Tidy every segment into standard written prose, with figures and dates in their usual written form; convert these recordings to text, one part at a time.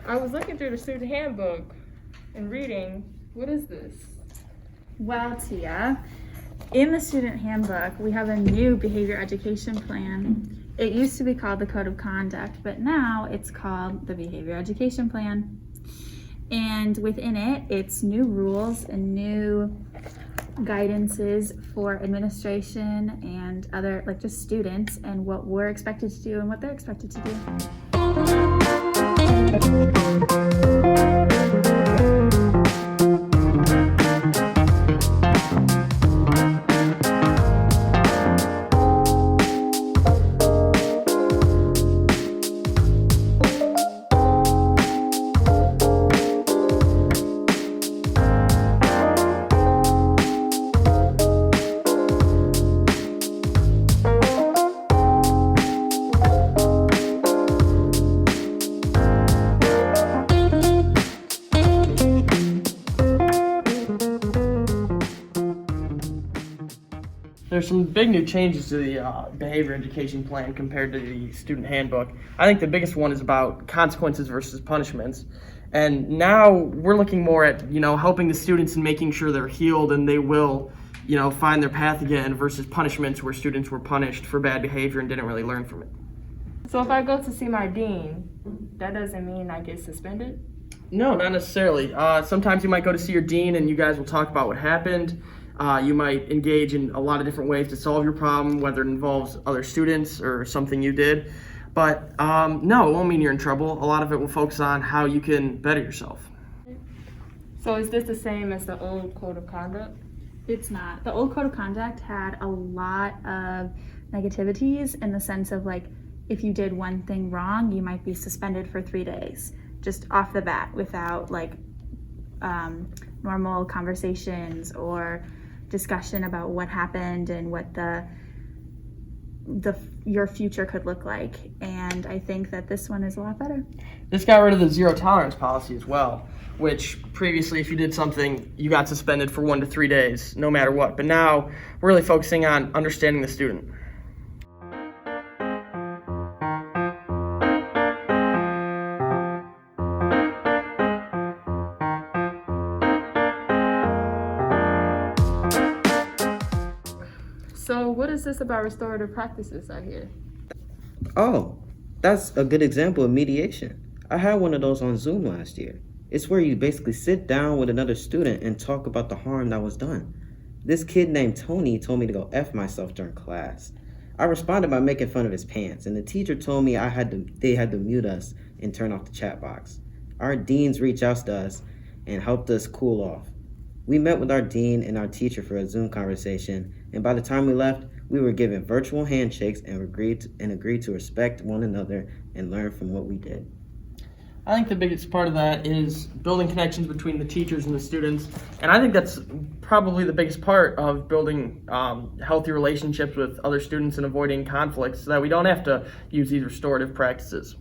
I was looking through the student handbook and reading. What is this? Well, Tia, in the student handbook, we have a new behavior education plan. It used to be called the Code of Conduct, but now it's called the Behavior Education Plan. And within it, it's new rules and new guidances for administration and other, like just students, and what we're expected to do and what they're expected to do. There's some big new changes to the behavior education plan compared to the student handbook. I think the biggest one is about consequences versus punishments. And now we're looking more at, helping the students and making sure they're healed and they will, find their path again versus punishments where students were punished for bad behavior and didn't really learn from it. So if I go to see my dean, that doesn't mean I get suspended? No, not necessarily. Sometimes you might go to see your dean and you guys will talk about what happened. You might engage in a lot of different ways to solve your problem, whether it involves other students or something you did. But no, it won't mean you're in trouble. A lot of it will focus on how you can better yourself. So is this the same as the old Code of Conduct? It's not. The old Code of Conduct had a lot of negativities in the sense of like, if you did one thing wrong, you might be suspended for 3 days, just off the bat, without like normal conversations or discussion about what happened and what your future could look like. And I think that this one is a lot better. This got rid of the zero tolerance policy as well, which previously if you did something, you got suspended for 1 to 3 days, no matter what. But now we're really focusing on understanding the student. So what is this about restorative practices I hear? Oh, that's a good example of mediation. I had one of those on Zoom last year. It's where you basically sit down with another student and talk about the harm that was done. This kid named Tony told me to go F myself during class. I responded by making fun of his pants, and the teacher told me they had to mute us and turn off the chat box. Our deans reached out to us and helped us cool off. We met with our dean and our teacher for a Zoom conversation, and by the time we left, we were given virtual handshakes and agreed to respect one another and learn from what we did. I think the biggest part of that is building connections between the teachers and the students, and I think that's probably the biggest part of building healthy relationships with other students and avoiding conflicts so that we don't have to use these restorative practices.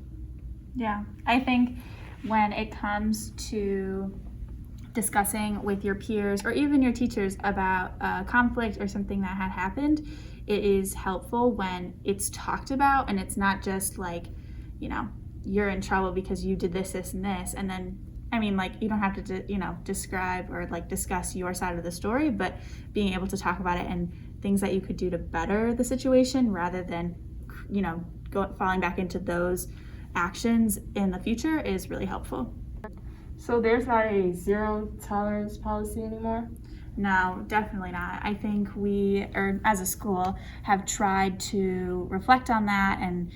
Yeah, I think when it comes to discussing with your peers or even your teachers about a conflict or something that had happened, it is helpful when it's talked about and it's not just like, you're in trouble because you did this, this, and this. And then, you don't have to, describe or discuss your side of the story, but being able to talk about it and things that you could do to better the situation rather than, falling back into those actions in the future is really helpful. So there's not a zero tolerance policy anymore? No, definitely not. I think we, as a school, have tried to reflect on that and,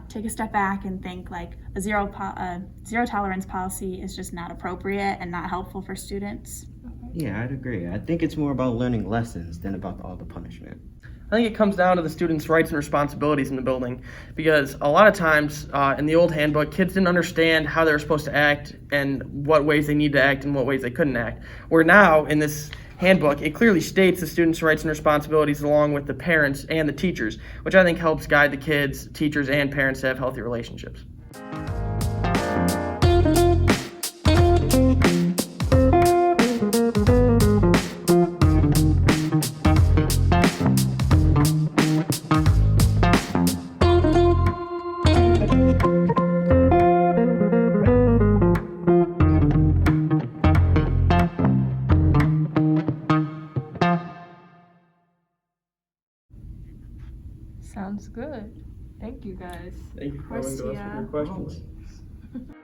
take a step back and think like a zero tolerance policy is just not appropriate and not helpful for students. Yeah, I'd agree. I think it's more about learning lessons than about all the punishment. I think it comes down to the students' rights and responsibilities in the building because a lot of times in the old handbook, kids didn't understand how they were supposed to act and what ways they need to act and what ways they couldn't act. Where now in this handbook, it clearly states the students' rights and responsibilities along with the parents and the teachers, which I think helps guide the kids, teachers, and parents to have healthy relationships. Sounds good. Thank you guys. Thank you for course, coming to us yeah. with your questions.